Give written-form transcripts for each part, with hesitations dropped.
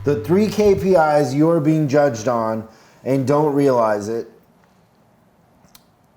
The 3 KPIs you're being judged on and don't realize it.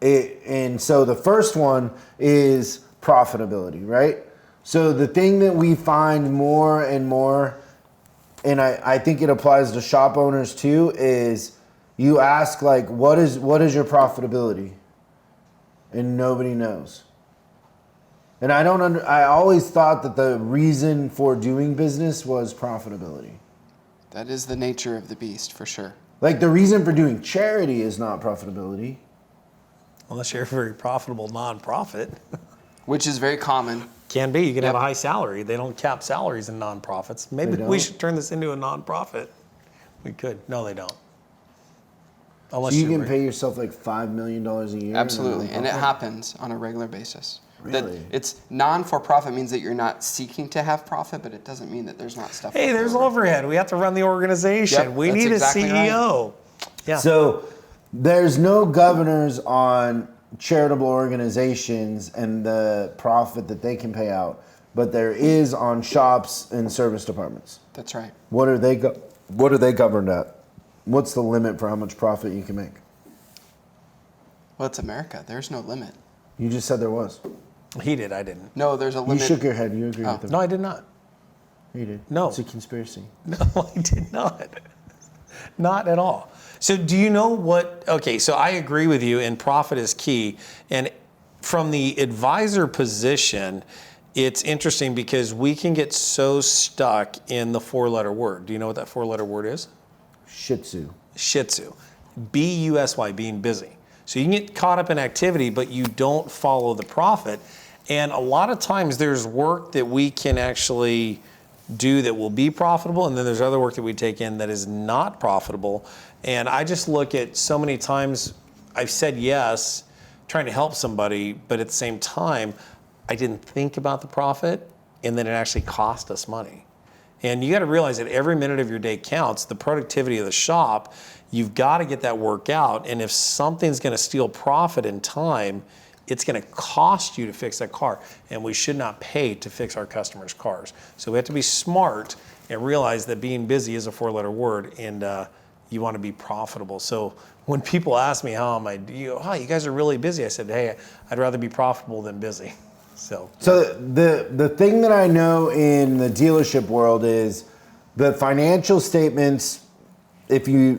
And so the first one is profitability, right? So the thing that we find more and more, and I think it applies to shop owners too, is you ask like, what is your profitability? And nobody knows. And I always thought that the reason for doing business was profitability. That is the nature of the beast, for sure. Like the reason for doing charity is not profitability. Unless you're a very profitable nonprofit. Which is very common. Can be. You can have a high salary. They don't cap salaries in nonprofits. Maybe we should turn this into a nonprofit. We could. No, they don't. Unless so you can pay yourself like $5 million a year? Absolutely. And it happens on a regular basis. Really? It's non-for-profit means that you're not seeking to have profit, but it doesn't mean that there's not stuff. Hey, there's overhead. We have to run the organization. Yep, we need exactly a CEO. Right. Yeah. So there's no governors on charitable organizations and the profit that they can pay out, but there is on shops and service departments. That's right. What are they governed at? What's the limit for how much profit you can make? Well, it's America. There's no limit. You just said there was. He did. I didn't. No, there's a limit. You shook your head. You agree with them. No, I did not. You did. No. It's a conspiracy. No, I did not. Not at all. So do you know what, okay, so I agree with you, and profit is key. And from the advisor position, it's interesting because we can get so stuck in the 4-letter word. Do you know what that 4-letter word is? Shih Tzu. Shih Tzu. B-U-S-Y, being busy. So you can get caught up in activity, but you don't follow the profit. And a lot of times there's work that we can actually do that will be profitable, and then there's other work that we take in that is not profitable. And I just look at so many times I've said yes, trying to help somebody, but at the same time, I didn't think about the profit, and then it actually cost us money. And you got to realize that every minute of your day counts. The productivity of the shop, you've got to get that work out. And if something's going to steal profit and time, it's going to cost you to fix that car. And we should not pay to fix our customers' cars. So we have to be smart and realize that being busy is a 4-letter word, and you want to be profitable. So when people ask me, how am I, you guys are really busy. I said, hey, I'd rather be profitable than busy. So the thing that I know in the dealership world is the financial statements, if you're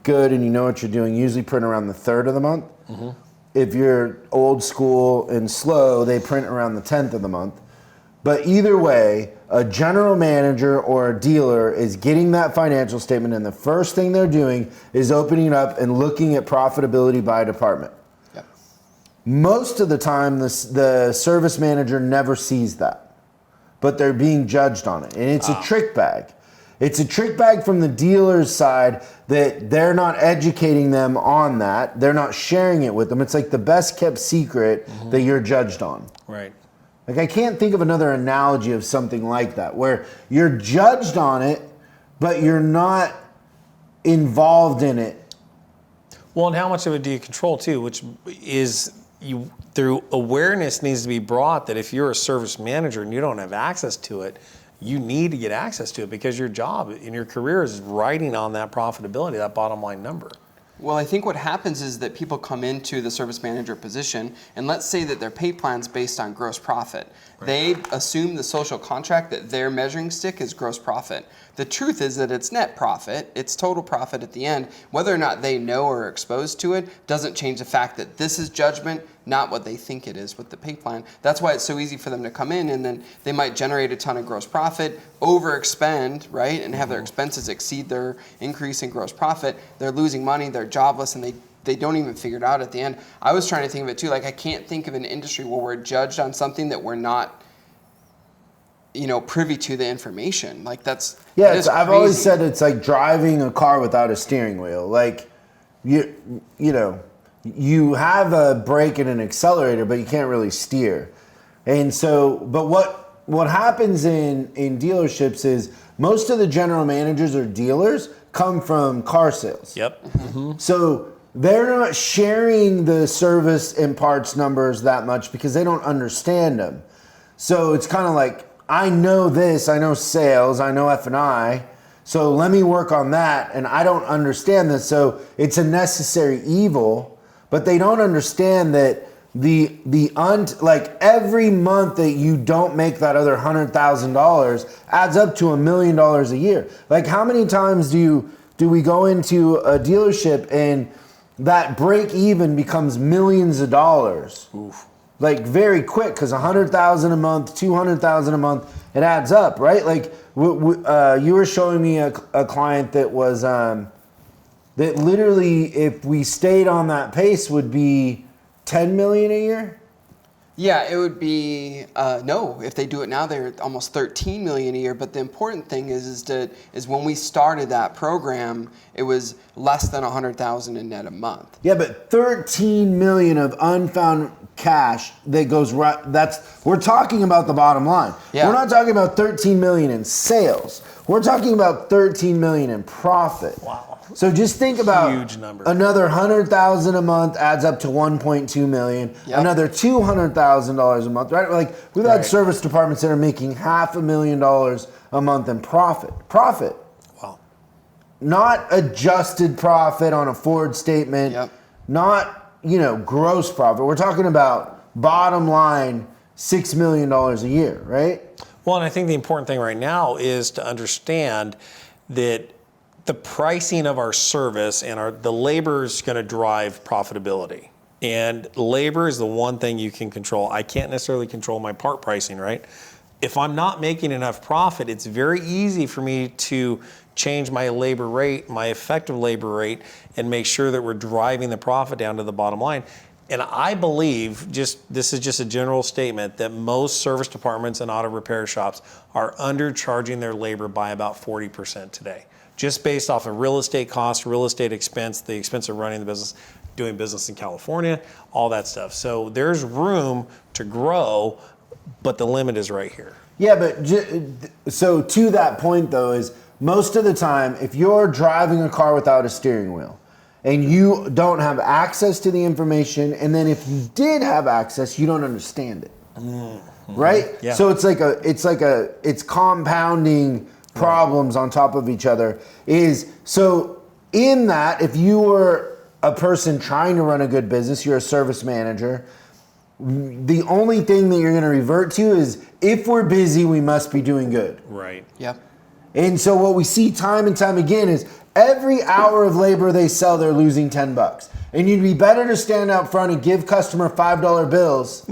good and you know what you're doing, usually print around the 3rd of the month. Mm-hmm. If you're old school and slow, they print around the 10th of the month. But either way, a general manager or a dealer is getting that financial statement, and the first thing they're doing is opening it up and looking at profitability by department. Yep. Most of the time, the service manager never sees that, but they're being judged on it. And it's a trick bag. It's a trick bag from the dealer's side that they're not educating them on that. They're not sharing it with them. It's like the best kept secret that you're judged on. right. Like I can't think of another analogy of something like that where you're judged on it, but you're not involved in it. Well, and how much of it do you control too, which is through awareness needs to be brought that if you're a service manager and you don't have access to it, you need to get access to it because your job and your career is riding on that profitability, that bottom line number. Well, I think what happens is that people come into the service manager position, and let's say that their pay plan's based on gross profit. Right. They assume the social contract that their measuring stick is gross profit. The truth is that it's net profit, it's total profit at the end. Whether or not they know or are exposed to it doesn't change the fact that this is judgment, not what they think it is with the pay plan. That's why it's so easy for them to come in, and then they might generate a ton of gross profit, overexpend, right, and have their expenses exceed their increase in gross profit. They're losing money, they're jobless, and they don't even figure it out at the end. I was trying to think of it too, like I can't think of an industry where we're judged on something that we're not privy to the information. Like that's I've always said it's like driving a car without a steering wheel. Like you have a brake and an accelerator, but you can't really steer. And so, but what happens in dealerships is most of the general managers or dealers come from car sales. Yep. Mm-hmm. So they're not sharing the service and parts numbers that much because they don't understand them. So it's kind of like, I know this, I know sales, I know F&I, So let me work on that. And I don't understand this. So it's a necessary evil, but they don't understand that like every month that you don't make that other $100,000 adds up to $1 million a year. Like how many times do we go into a dealership and that break even becomes millions of dollars? Oof. Like very quick, because $100,000 a month, $200,000 a month, it adds up, right? Like you were showing me a client that was that literally, if we stayed on that pace, would be 10 million a year. Yeah, it would be no. If they do it now, they're almost 13 million a year. But the important thing is when we started that program, it was less than 100,000 in net a month. Yeah, but 13 million of unfound cash that goes right. We're talking about the bottom line. Yeah. We're not talking about 13 million in sales. We're talking about 13 million in profit. Wow. So just think about huge number. Another 100,000 a month adds up to 1.2 million. Yep. Another $200,000 a month, right? Like we've had service departments that are making $500,000 a month in profit. Profit. Wow. Not adjusted profit on a forward statement. Yep. Not, gross profit. We're talking about bottom line $6 million a year, right? Well, and I think the important thing right now is to understand that the pricing of our service and the labor is going to drive profitability. And labor is the one thing you can control. I can't necessarily control my part pricing, right? If I'm not making enough profit, it's very easy for me to change my labor rate, my effective labor rate, and make sure that we're driving the profit down to the bottom line. And I believe, this is just a general statement, that most service departments and auto repair shops are undercharging their labor by about 40% today. Just based off of real estate costs, real estate expense, the expense of running the business, doing business in California, all that stuff. So there's room to grow, but the limit is right here. Yeah, but so to that point though, is most of the time, if you're driving a car without a steering wheel and you don't have access to the information, and then if you did have access, you don't understand it, right? Yeah. So it's compounding problems on top of each other. So in that, if you were a person trying to run a good business, you're a service manager, the only thing that you're going to revert to is, if we're busy, we must be doing good. Right. Yep. And so what we see time and time again is every hour of labor they sell, they're losing $10. And you'd be better to stand out front and give customer $5 bills.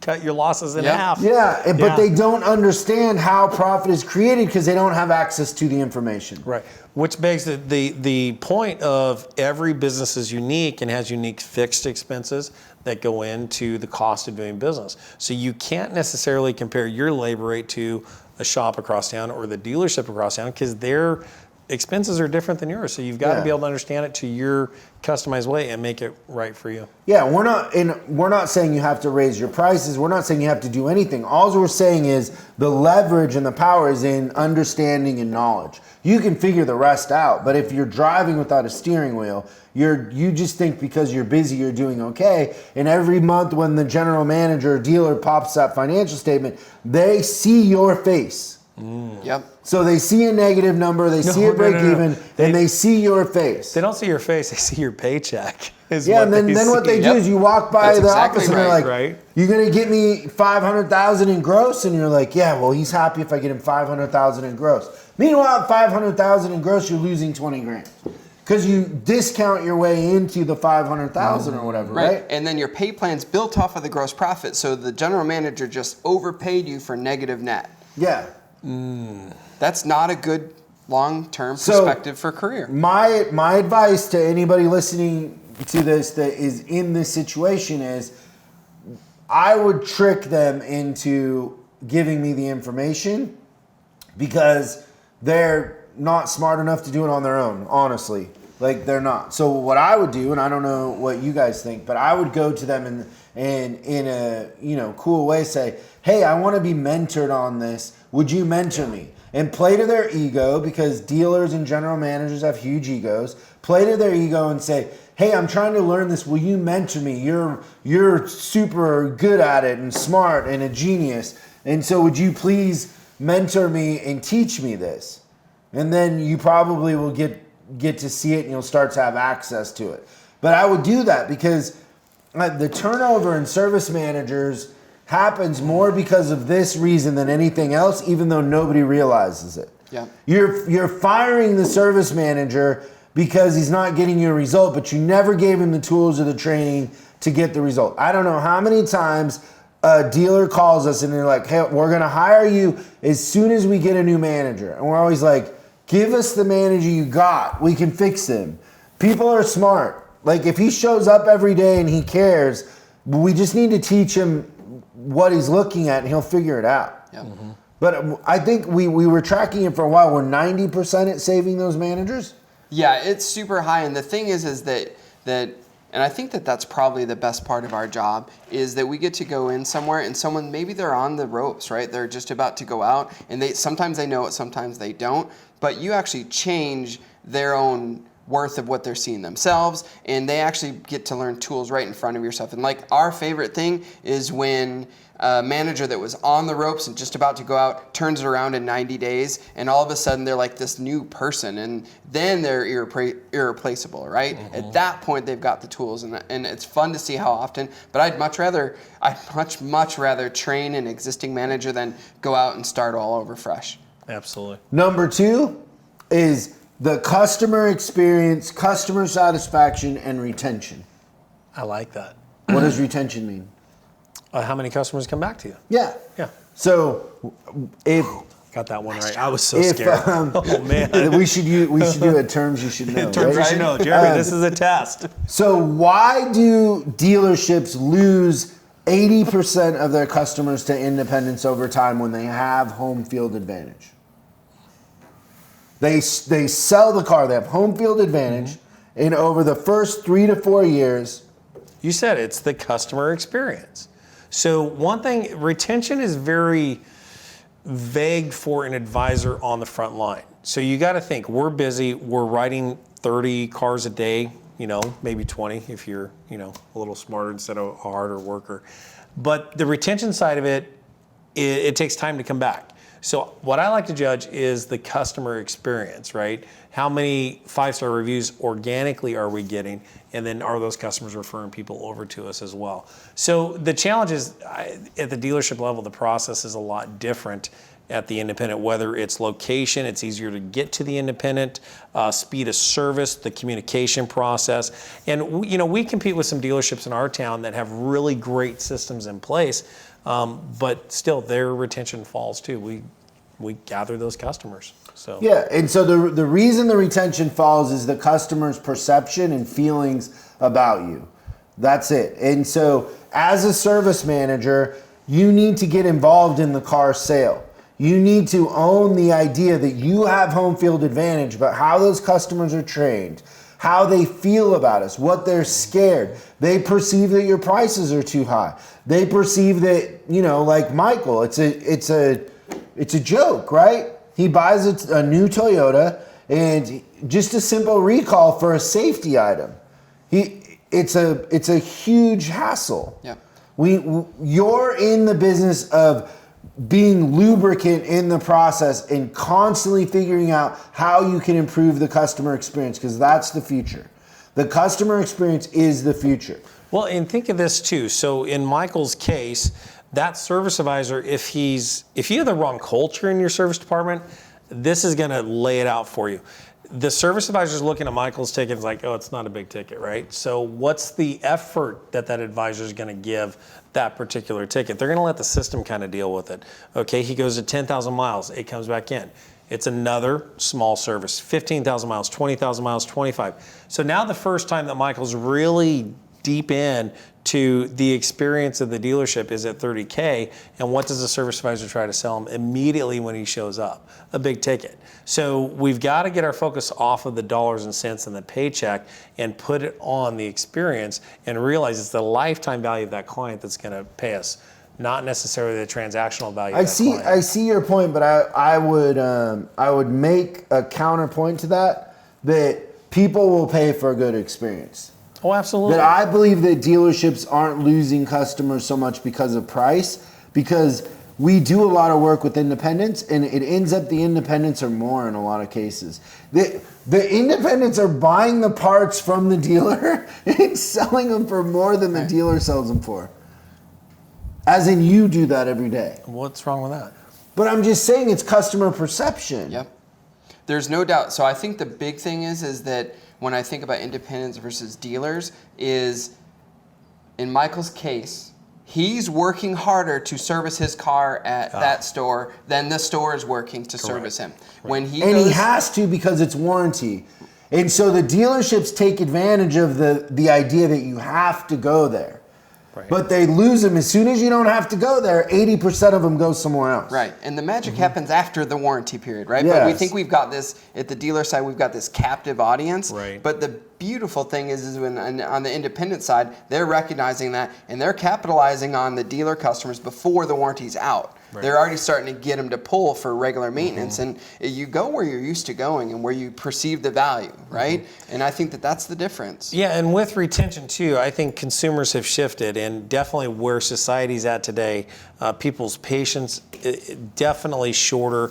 Cut your losses in Yep. half. Yeah, but they don't understand how profit is created because they don't have access to the information. Right. Which begs the point of every business is unique and has unique fixed expenses that go into the cost of doing business. So you can't necessarily compare your labor rate to a shop across town or the dealership across town, because their expenses are different than yours. So you've got to be able to understand it to your customized way and make it right for you. Yeah, we're not saying you have to raise your prices. We're not saying you have to do anything. All we're saying is the leverage and the power is in understanding and knowledge. You can figure the rest out, but if you're driving without a steering wheel, you just think because you're busy you're doing okay. And every month when the general manager or dealer pops that financial statement, they see your face. Yep. So they see a negative number, they see a break even, and they see your face. They don't see your face, they see your paycheck. Yeah, and then what they do is you walk by That's the exactly office and they're like, right. "You're gonna get me 500,000 in gross," and you're like, "Yeah, well, he's happy if I get him 500,000 in gross." Meanwhile, at 500,000 in gross, you're losing 20 grand because you discount your way into the 500,000 or whatever, right? And then your pay plan's built off of the gross profit, so the general manager just overpaid you for negative net. Yeah. That's not a good long-term perspective for career. My advice to anybody listening to this that is in this situation is, I would trick them into giving me the information because they're not smart enough to do it on their own, honestly. Like, they're not. So what I would do, and I don't know what you guys think, but I would go to them and in a cool way say, "Hey, I want to be mentored on this. Would you mentor me?" And play to their ego, because dealers and general managers have huge egos. Play to their ego and say, "Hey, I'm trying to learn this. Will you mentor me? You're super good at it and smart and a genius. And so would you please mentor me and teach me this?" and then you probably will get to see it and you'll start to have access to it. But I would do that because the turnover in service managers happens more because of this reason than anything else, even though nobody realizes it. Yeah. You're firing the service manager because he's not getting you a result, but you never gave him the tools or the training to get the result. I don't know how many times a dealer calls us and they're like, hey, we're going to hire you as soon as we get a new manager. And we're always like, give us the manager you got. We can fix him. People are smart. Like if he shows up every day and he cares, we just need to teach him what he's looking at and he'll figure it out. Yeah. Mm-hmm. But I think we were tracking it for a while. We're 90% at saving those managers. Yeah, it's super high. And the thing is that and I think that's probably the best part of our job is that we get to go in somewhere and someone, maybe they're on the ropes, right? They're just about to go out and sometimes they know it, sometimes they don't, but you actually change their own worth of what they're seeing themselves, and they actually get to learn tools right in front of yourself. And like our favorite thing is when a manager that was on the ropes and just about to go out turns it around in 90 days, and all of a sudden they're like this new person, and then they're irreplaceable, right? Mm-hmm. At that point, they've got the tools, and it's fun to see how often. But I'd much rather train an existing manager than go out and start all over fresh. Absolutely. Number 2 is the customer experience, customer satisfaction, and retention. I like that. What does retention mean? How many customers come back to you? Yeah. Yeah. So if got that one right, I was so scared. Oh man. we should do a terms you should know. Terms right? you should know, Jeremy. This is a test. So why do dealerships lose 80% of their customers to independents over time when they have home field advantage? They sell the car. They have home field advantage, and over the first 3 to 4 years, you said it's the customer experience. So one thing, retention is very vague for an advisor on the front line. So you got to think, we're busy. We're writing 30 cars a day. Maybe 20 if you're a little smarter instead of a harder worker. But the retention side of it takes time to come back. So what I like to judge is the customer experience, right? How many 5-star reviews organically are we getting? And then are those customers referring people over to us as well? So the challenge is at the dealership level, the process is a lot different at the independent, whether it's location, it's easier to get to the independent, speed of service, the communication process. And we compete with some dealerships in our town that have really great systems in place. But still, their retention falls too. We gather those customers. So yeah, and so the reason the retention falls is the customer's perception and feelings about you. That's it. And so as a service manager, you need to get involved in the car sale. You need to own the idea that you have home field advantage, but how those customers are trained, how they feel about us, what they're scared. They perceive that your prices are too high. They perceive that, like Michael, it's a joke, right? He buys a new Toyota and just a simple recall for a safety item. It's a huge hassle. Yeah. You're in the business of being lubricant in the process and constantly figuring out how you can improve the customer experience, because that's the future. The customer experience is the future. Well, and think of this too. So in Michael's case, that service advisor, if you have the wrong culture in your service department, this is going to lay it out for you. The service advisor is looking at Michael's ticket and is like, oh, it's not a big ticket, right? So what's the effort that advisor is going to give that particular ticket? They're going to let the system kind of deal with it. Okay, he goes to 10,000 miles, it comes back in. It's another small service, 15,000 miles, 20,000 miles, 25. So now the first time that Michael's really deep in to the experience of the dealership is at 30K, and what does the service advisor try to sell him immediately when he shows up? A big ticket. So we've got to get our focus off of the dollars and cents and the paycheck and put it on the experience and realize it's the lifetime value of that client that's going to pay us, not necessarily the transactional value of that client. I see your point, but I would make a counterpoint to that people will pay for a good experience. Oh, absolutely. That I believe that dealerships aren't losing customers so much because of price, because we do a lot of work with independents, and it ends up the independents are more in a lot of cases. The independents are buying the parts from the dealer and selling them for more than the dealer sells them for. As in, you do that every day. What's wrong with that? But I'm just saying it's customer perception. Yep. There's no doubt. So I think the big thing is that when I think about independents versus dealers is, in Michael's case, he's working harder to service his car at that store than the store is working to service him. When he he has to, because it's warranty. And so the dealerships take advantage of the idea that you have to go there. Right. But they lose them as soon as you don't have to go there. 80% of them go somewhere else. Right, and the magic happens after the warranty period, right? But we Yes. think we've got this, at the dealer side, we've got this captive audience. Right. But the beautiful thing is when on the independent side, they're recognizing that, and they're capitalizing on the dealer customers before the warranty's out. Right. They're already starting to get them to pull for regular maintenance, and you go where you're used to going and where you perceive the value, right? And I think that that's the difference. Yeah, and with retention too, I think consumers have shifted, and definitely where society's at today, people's patience definitely shorter.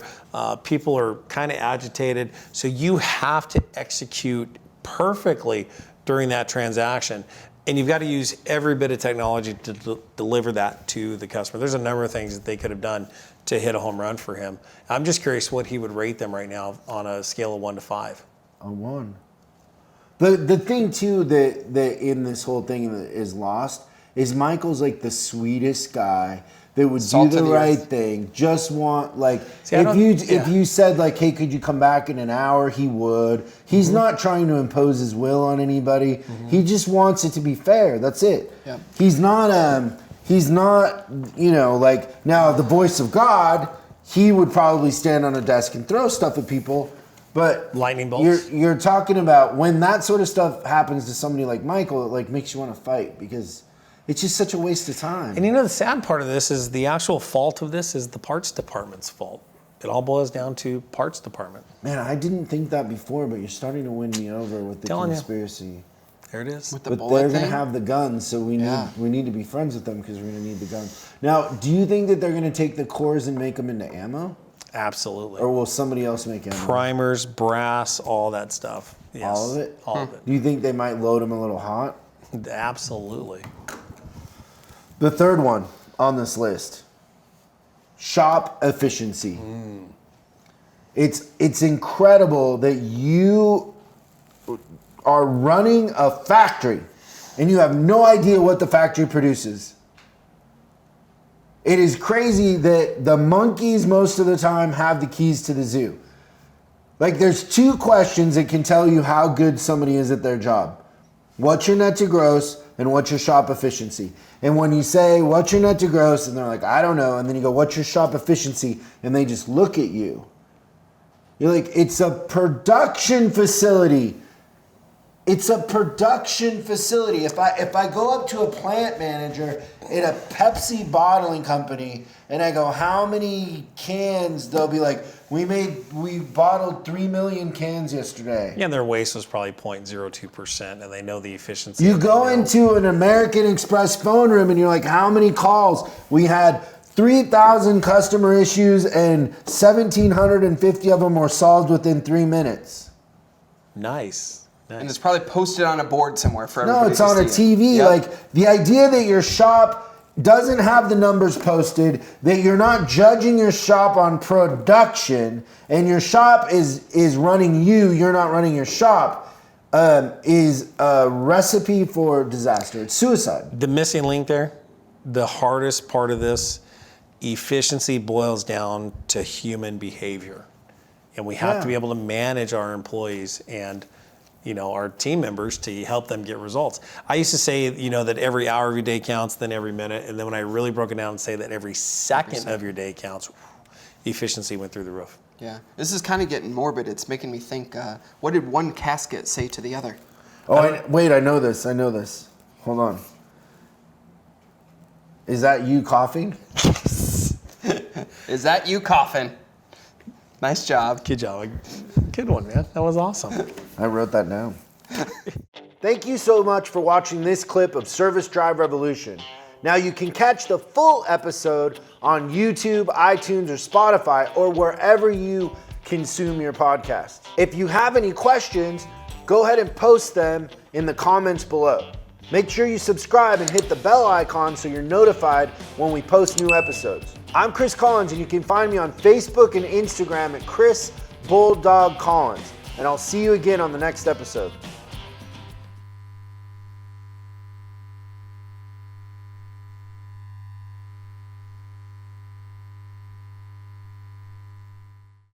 People are kind of agitated, so you have to execute perfectly during that transaction. And you've got to use every bit of technology to deliver that to the customer. There's a number of things that they could have done to hit a home run for him. I'm just curious what he would rate them right now on a scale of 1 to 5. A 1. The thing too that in this whole thing is lost is Michael's like the sweetest guy that would Salt do of the the right earth. thing. Just want like See, if you said like, hey, could you come back in an hour? He would. He's not trying to impose his will on anybody. He just wants it to be fair. That's it. Yep. He's not like now the voice of God. He would probably stand on a desk and throw stuff at people. But Lightning bolts? You're talking about when that sort of stuff happens to somebody like Michael, it like makes you want to fight because it's just such a waste of time. And you know, the sad part of this is the actual fault of this is the parts department's fault. It all boils down to parts department. Man, I didn't think that before, but you're starting to win me over with the Telling you. conspiracy. There it is. With the But bullet they're going to thing? have the guns, so we Yeah. need to be friends with them because we're going to need the guns. Now, do you think that they're going to take the cores and make them into ammo? Absolutely. Or will somebody else make ammo? Primers, brass, all that stuff. Yes. All of it? All of it. Do you think they might load them a little hot? Absolutely. The third one on this list, shop efficiency. It's incredible that you are running a factory and you have no idea what the factory produces. It is crazy that the monkeys most of the time have the keys to the zoo. Like there's 2 questions that can tell you how good somebody is at their job. What's your net to gross and what's your shop efficiency? And when you say, what's your net to gross? And they're like, I don't know. And then you go, what's your shop efficiency? And they just look at you. You're like, it's a production facility. It's a production facility. If I go up to a plant manager at a Pepsi bottling company and I go, how many cans? They'll be like, we bottled 3 million cans yesterday. Yeah, their waste was probably 0.02%, and they know the efficiency. You of go the mill. into an American Express phone room and you're like, how many calls? We had 3,000 customer issues and 1,750 of them were solved within 3 minutes. Nice. And it's probably posted on a board somewhere for everybody No, it's to on a see it. TV. Yep. Like the idea that your shop doesn't have the numbers posted, that you're not judging your shop on production, and your shop is running you're not running your shop, is a recipe for disaster. It's suicide. The missing link there, the hardest part of this, efficiency boils down to human behavior. And we have to be able to manage our employees and our team members to help them get results. I used to say, that every hour of your day counts, then every minute. And then when I really broke it down and say that every second of your day counts, efficiency went through the roof. Yeah, this is kind of getting morbid. It's making me think, what did one casket say to the other? Wait, I know this. Hold on. Is that you coughing? Is that you coughing? Nice job. Good job. Good one, man. That was awesome. I wrote that down. Thank you so much for watching this clip of Service Drive Revolution. Now you can catch the full episode on YouTube, iTunes, or Spotify, or wherever you consume your podcast. If you have any questions, go ahead and post them in the comments below. Make sure you subscribe and hit the bell icon so you're notified when we post new episodes. I'm Chris Collins, and you can find me on Facebook and Instagram at Chris Bulldog Collins. And I'll see you again on the next episode.